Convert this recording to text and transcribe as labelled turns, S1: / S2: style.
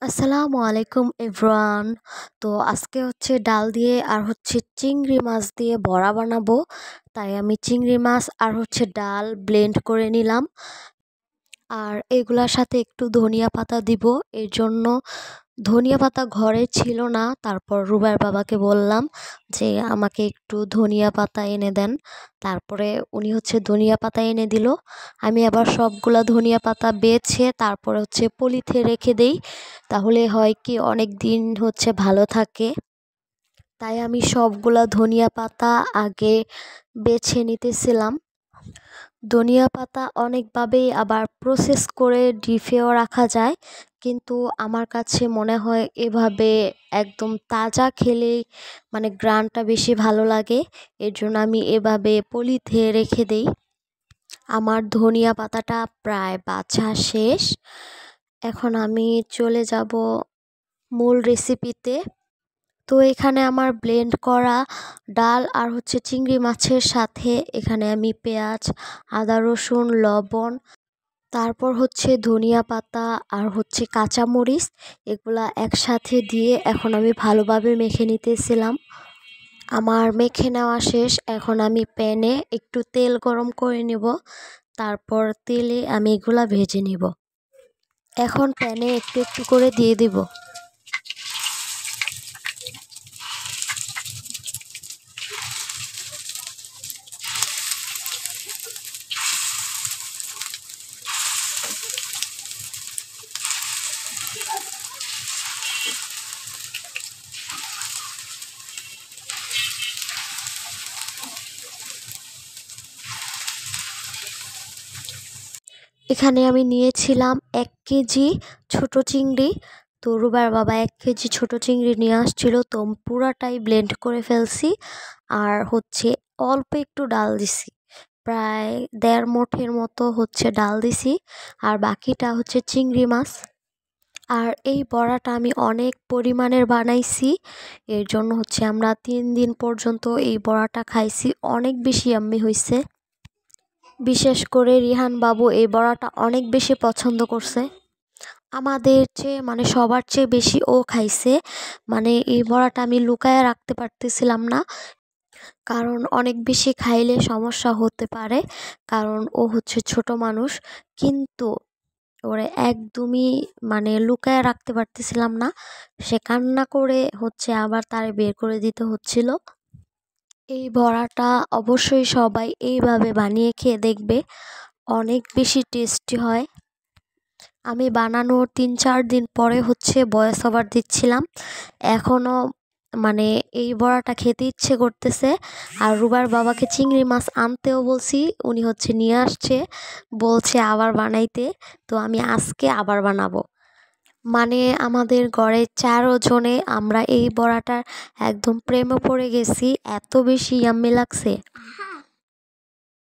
S1: আসসালামু আলাইকুম এভরিওয়ান। তো আজকে হচ্ছে ডাল দিয়ে আর হচ্ছে চিংড়ি মাছ দিয়ে বড়া বানাবো। তাই আমি চিংড়ি মাছ আর হচ্ছে ডাল ব্লেন্ড করে নিলাম। আর এগুলার সাথে একটু ধনিয়া পাতা দিব। এর জন্য ধনিয়া পাতা ঘরে ছিল না, তারপর রুবার বাবাকে বললাম যে আমাকে একটু ধনিয়া পাতা এনে দেন। তারপরে উনি হচ্ছে ধনিয়া পাতা এনে দিল। আমি আবার সবগুলা ধনিয়া পাতা বেছে তারপরে হচ্ছে পলিথে রেখে দেই, তাহলে হয় কি অনেক দিন হচ্ছে ভালো থাকে। তাই আমি সবগুলা ধনিয়া পাতা আগে বেছে নিতেছিলাম। ধনিয়া পাতা অনেকভাবেই আবার প্রসেস করে ডিপেও রাখা যায়, কিন্তু আমার কাছে মনে হয় এভাবে একদম তাজা খেলেই মানে ঘ্রাণটা বেশি ভালো লাগে। এর জন্য আমি এভাবে পলিথে রেখে দেই। আমার ধনিয়া পাতাটা প্রায় বাছা শেষ। এখন আমি চলে যাব মূল রেসিপিতে। তো এখানে আমার ব্লেন্ড করা ডাল আর হচ্ছে চিংড়ি মাছের সাথে এখানে আমি পেঁয়াজ, আদা, রসুন, লবণ, তারপর হচ্ছে ধনিয়া পাতা আর হচ্ছে কাঁচামরিচ, এগুলা একসাথে দিয়ে এখন আমি ভালোভাবে মেখে নিতেছিলাম। আমার মেখে নেওয়া শেষ। এখন আমি প্যানে একটু তেল গরম করে নিব, তারপর তেলে আমি এগুলা ভেজে নিব। এখন প্যানে একটু একটু করে দিয়ে দিব। এখানে আমি নিয়েছিলাম 1 কেজি ছোট চিংড়ি। তো রুবার বাবা 1 কেজি ছোট চিংড়ি নিয়ে আসছিল, তো পুরাটাই ব্লেন্ড করে ফেলছি। আর হচ্ছে অল্প একটু ডাল দিছি, প্রায় 1.5 মুঠের মতো হচ্ছে ডাল দিছি। আর বাকিটা হচ্ছে চিংড়ি মাছ। আর এই বড়াটা আমি অনেক পরিমাণের বানাইছি। এর জন্য হচ্ছে আমরা 3 দিন পর্যন্ত এই বড়াটা খাইছি, অনেক বেশি ইয়াম্মি হয়েছে। বিশেষ করে রিহান বাবু এই বড়াটা অনেক বেশি পছন্দ করছে। আমাদের চেয়ে মানে সবার চেয়ে বেশি ও খাইছে। মানে এই বড়াটা আমি লুকায়া রাখতে পারতেছিলাম না, কারণ অনেক বেশি খাইলে সমস্যা হতে পারে, কারণ ও হচ্ছে ছোট মানুষ। কিন্তু ওরে একদমই মানে লুকায়া রাখতে পারতেছিলাম না। সে কান্না করে হচ্ছে আবার তারে বের করে দিতে হচ্ছিল। এই বড়াটা অবশ্যই সবাই এইভাবে বানিয়ে খেয়ে দেখবে, অনেক বেশি টেস্টি হয়। আমি বানানোর 3-4 দিন পরে হচ্ছে ভয়েস ওভার দিচ্ছিলাম। এখনও মানে এই বড়াটা খেতে ইচ্ছে করতেছে। আর রুবার বাবাকে চিংড়ি মাছ আনতেও বলছি, উনি হচ্ছে নিয়ে আসছে, বলছে আবার বানাইতে। তো আমি আজকে আবার বানাবো। মানে আমাদের ঘরে 4 জনে আমরা এই বড়াটার একদম প্রেমে পড়ে গেছি, এত বেশি ইয়াম্মি লাগছে।